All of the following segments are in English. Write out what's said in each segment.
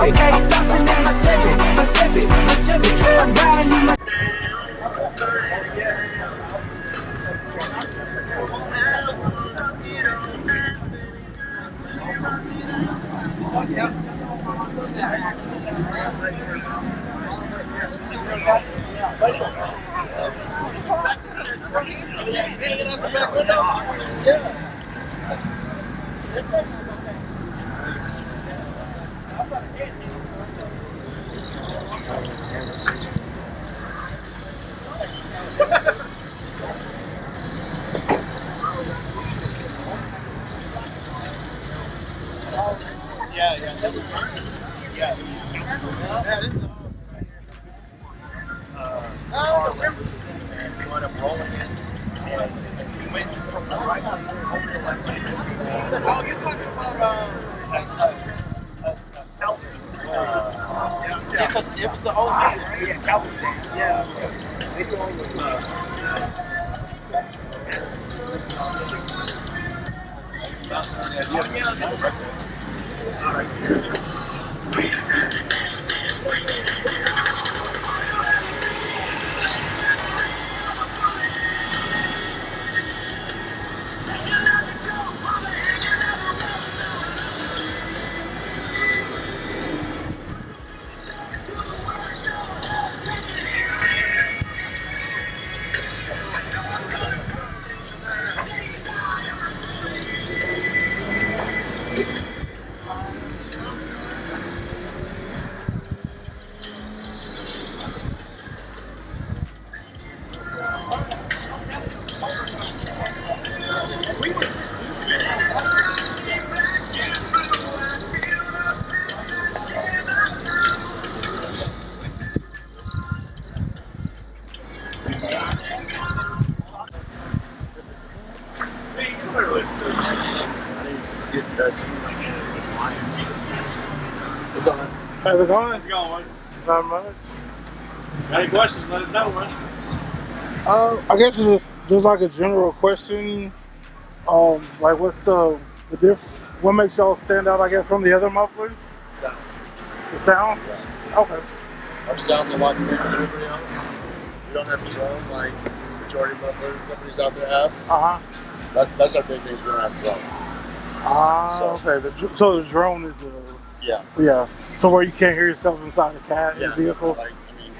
Civic. I'm flossing in my Civic, my Civic, my Civic. I'm riding in my It was the old man, right? Yeah. What's up, man? How's it going? How's it going? Not much. Got any questions? Let us know, man. I guess there's like a general question. Like what's the difference? What makes y'all stand out, I guess, from the other mufflers? Sound. The sound? Yeah. Okay. Our sound's a lot different than everybody else. We don't have drone like the majority of muffler companies out there have. Uh-huh. That's our big thing, is we don't have drone. Okay. So the drone is the... Yeah. Yeah. So where you can't hear yourself inside the Yeah. vehicle? Like, I mean,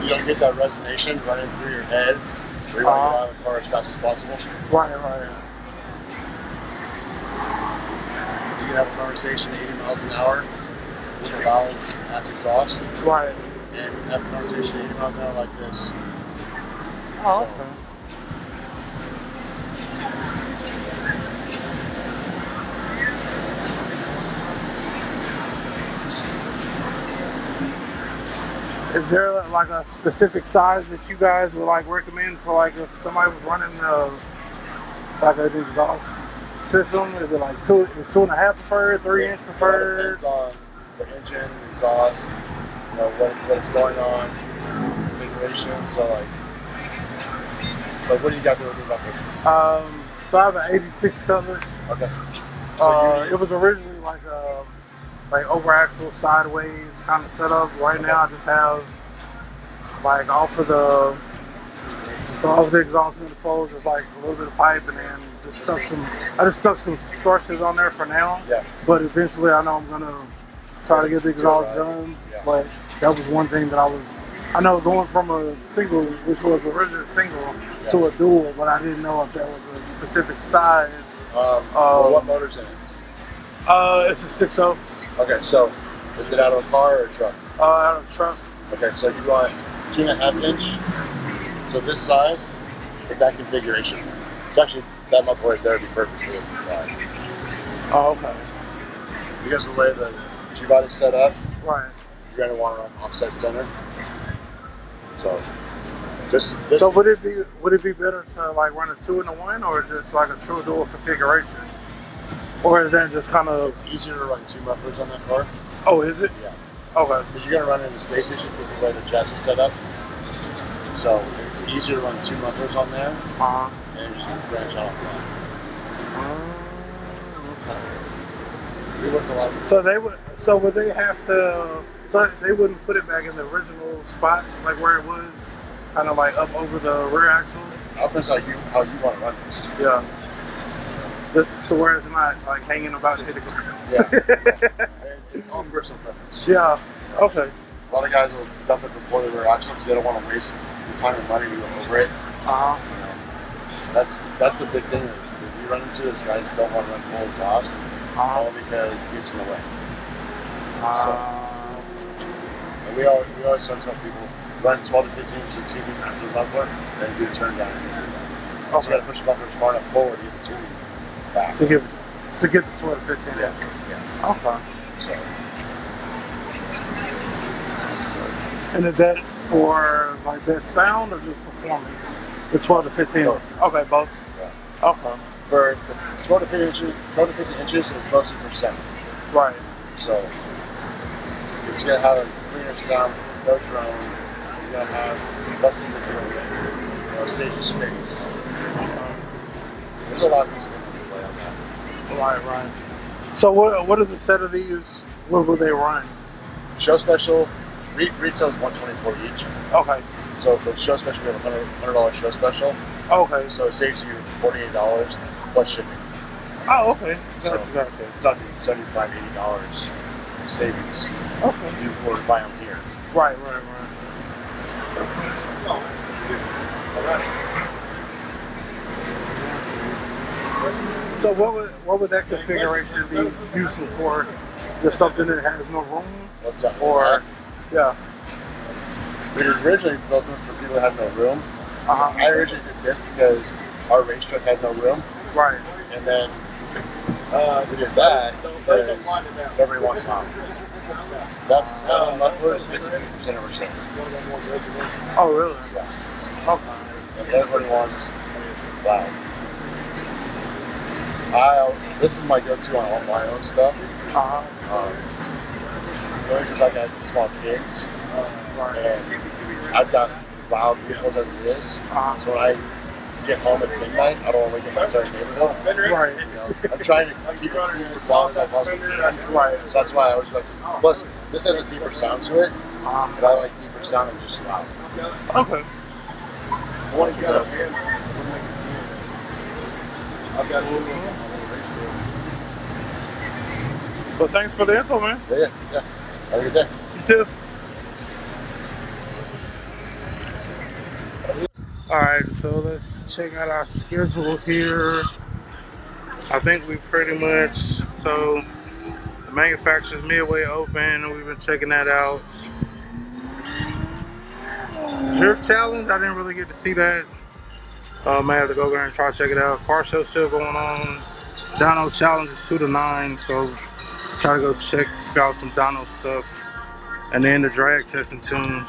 you don't get that resonation running through your head. So you want to get out of the car as fast as possible. Right. You can have a conversation 80 miles an hour with a loud ass exhaust. Right. And have a conversation 80 miles an hour like this. Oh, okay. Is there like a specific size that you guys would like recommend for like if somebody was running like an exhaust system? Is it like 2.5 preferred, 3-inch preferred? Depends on the engine, exhaust, you know, what's going on, configuration. So like what do you got to do about this? So I have an 86 Cutlass. Okay. So it was originally like over axle sideways kind of setup. Right now I just have like off of the exhaust manifolds, there's like a little bit of pipe, and then I just stuck some thrusters on there for now. Yeah. But eventually I know I'm gonna try to get the exhaust done. Yeah. But that was one thing that I know going from a single, which was originally single, to a dual, but I didn't know if that was a specific size. What motor's in it? It's a 6.0. Okay, so is it out of a car or a truck? Out of a truck. Okay, so you want 2.5 inch. So this size, with that configuration. It's actually, that muffler right there would be perfect for this. Oh, okay. Because of the way the G-body's set up, Right. you're going to want to run offset center. So this. So would it be better to like run a 2-in-1 or just like a true dual configuration? Or is that just kind of... It's easier to run 2 mufflers on that car. Oh, is it? Yeah. Okay. Because you're going to run in the space station because of the way the chassis is set up. So it's easier to run 2 mufflers on there. And just branch out on that. Okay. We work a lot. So they would. So would they have to? So they wouldn't put it back in the original spot, like where it was, kind of like up over the rear axle. Depends how you want to run this. Yeah. Just so where it's not like hanging about to hit the ground. Yeah. It's all personal preference. Yeah. Okay. A lot of guys will dump it before the rear axle because they don't want to waste the time and money to go over it. Uh huh. You know, that's the big thing that we run into is guys don't want to run full exhaust, all because it gets in the way. And we always try to tell people run 12 to 15 inches of tubing after the muffler, and then do a turn down. So you got to push the muffler far enough forward to get the tubing back. To get the 12 to 15 Yeah. inches. Yeah. Okay. So. And is that for like best sound or just performance? The 12 to 15. Both. Okay, both. Yeah. Okay. For the 12 to 50 inches is mostly for sound. Right. So it's gonna have a cleaner sound, no drone. You're gonna have less material, save you space. There's a lot of things that can play on that. Right. So what is the set of these? What will they run? Show special, retail is $124 each. Okay. So for show special, we have a $100 show special. Okay. So it saves you $48 plus shipping. Oh, okay. So Gotcha. it's not the $75, $80 savings. Okay. You were to buy them here. Right. So what would that configuration be useful for? Just something that has no room? What's that? Or yeah. We originally built them for people that had no room. Uh-huh. I originally did this because our race truck had no room. Right. And then we did that because everybody wants loud. That muffler is 50% of our sales. Oh, really? Yeah. Okay. And everybody wants loud. This is my go-to on all my own stuff. Really because I got small kids. And I've got loud vehicles as it is. So when I get home at midnight, I don't want to wake up my entire neighborhood. Right. You know, I'm trying to keep it cool as long as I possibly can. Right. So that's why I always like. Plus, this has a deeper sound to it, and I like deeper sound than just loud. Okay. So, But thanks for the info, man. yeah. Have a good day. You too. Alright, so let's check out our schedule here. I think we pretty much, so the manufacturer's midway open and we've been checking that out. Drift Challenge, I didn't really get to see that. May have to go there and try to check it out. Car show still going on. Dyno Challenge is 2 to 9, so try to go check out some dyno stuff. And then the drag testing tune.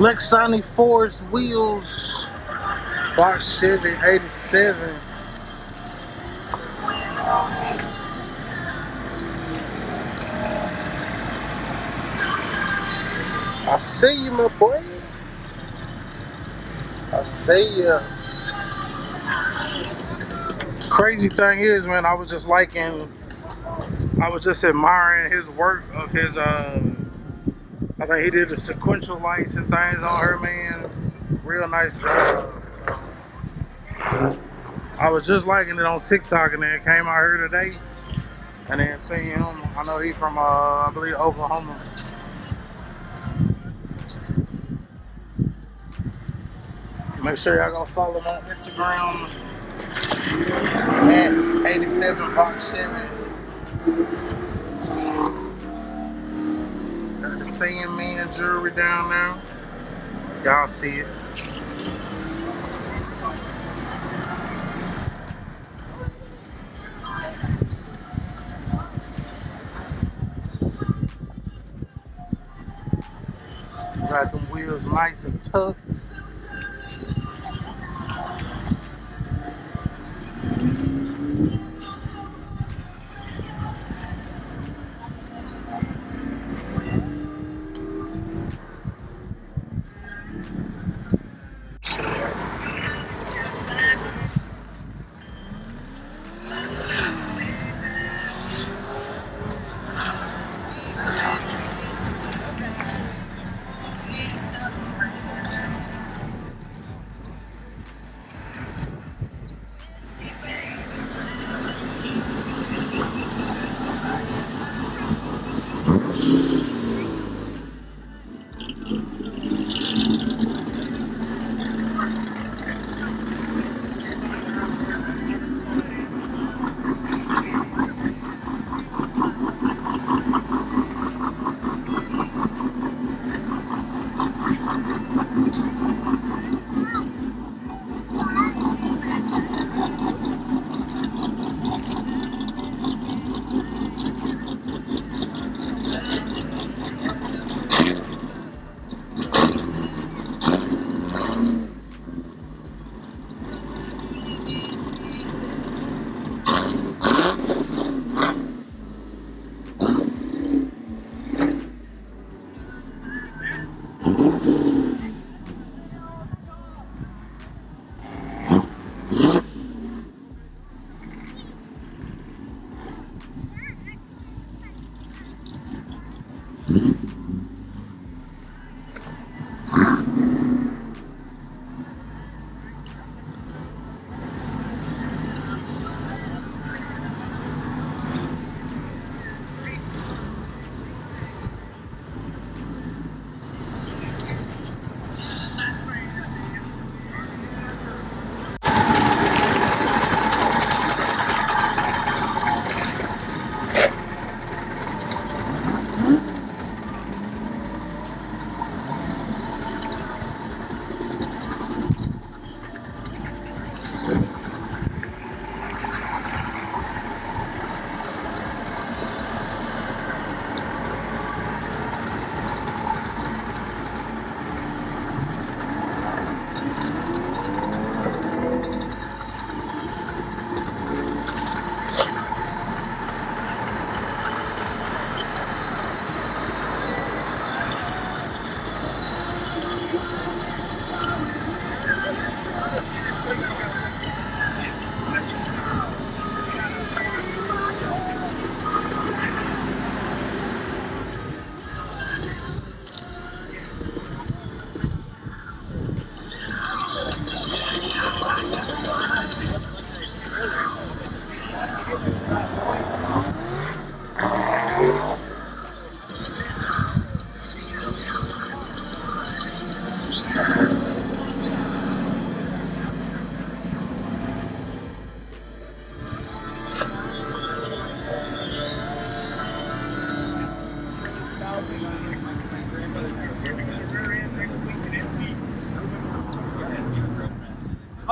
Lexani Forged wheels, box Chevy 87. I see you, my boy. I see ya. Crazy thing is, man, I was just admiring his work of his, I think he did the sequential lights and things on her, man. Real nice job. So, I was just liking it on TikTok and then came out here today and then seen him. I know he from, I believe, Oklahoma. Make sure y'all go follow them on Instagram at 87 Box Chevy. Got the Sandman jewelry down there. Y'all see it. Got them wheels nice and tucks.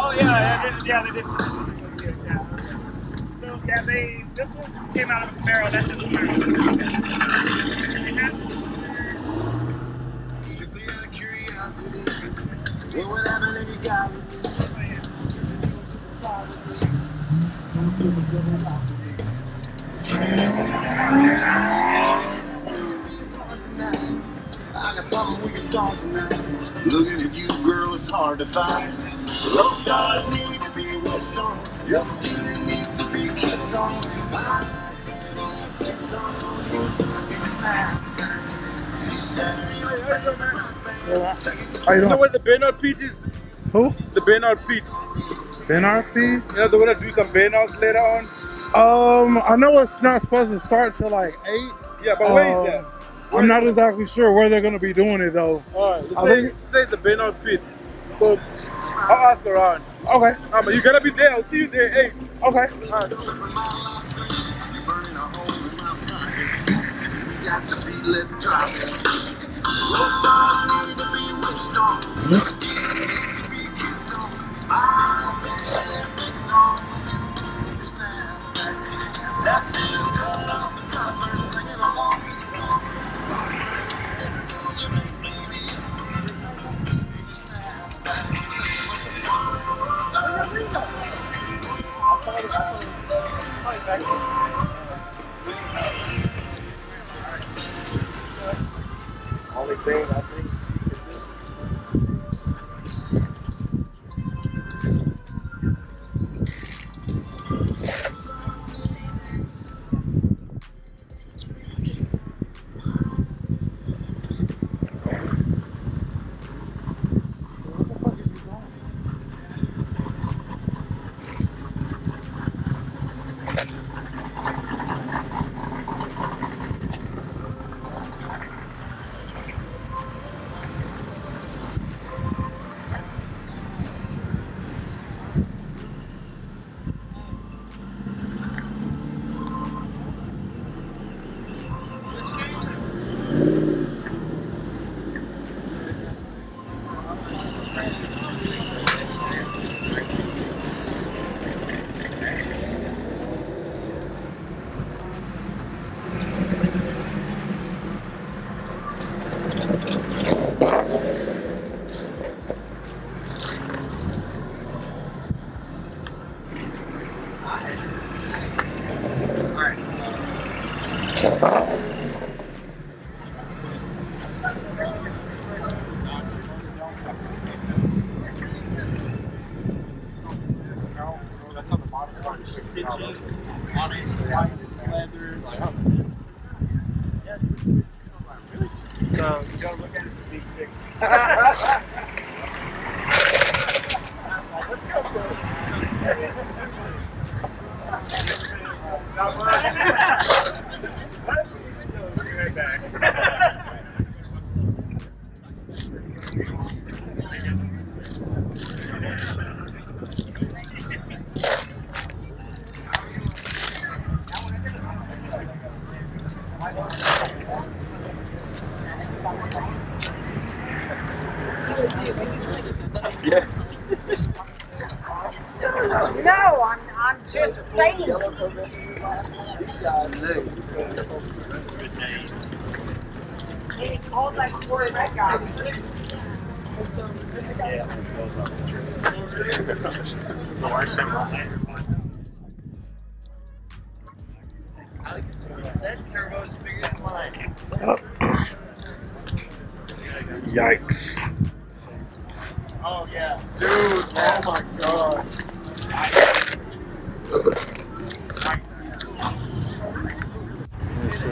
Oh yeah, they did. So yeah, this one came out of a Camaro. That's just a Camaro. I got something we can start tonight. Looking at you, girl, it's hard to find. Road stars need to be wished on. Your skin needs to be kissed on. How you You know doing? what the Bernard Peach is? Who? The Bernard Peach. NRP? You know the one that do some Bernards later on? I know it's not supposed to start till like 8. Yeah, but where is that? I'm not exactly sure where they're gonna be doing it though. Alright, I let's think- say the Bernard Peach. So I'll ask around. Okay. But you gotta be there. I'll see you there. Hey. Okay. Got the beat, let's drop it. Those stars need to be wished on. Your skin needs to be kissed on. My bed fixed on. Tattoos cut off some covers, singing along. You make baby. Only thing I think That's on the bottom part. Stitches on it, white leather. so. You gotta look at it to be sick. No, I'm just saying. He called that story that guy. That turbo is bigger than mine. Yikes. Oh yeah. Dude, oh my god. Let's see.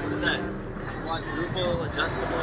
What's that? Quadruple adjustable.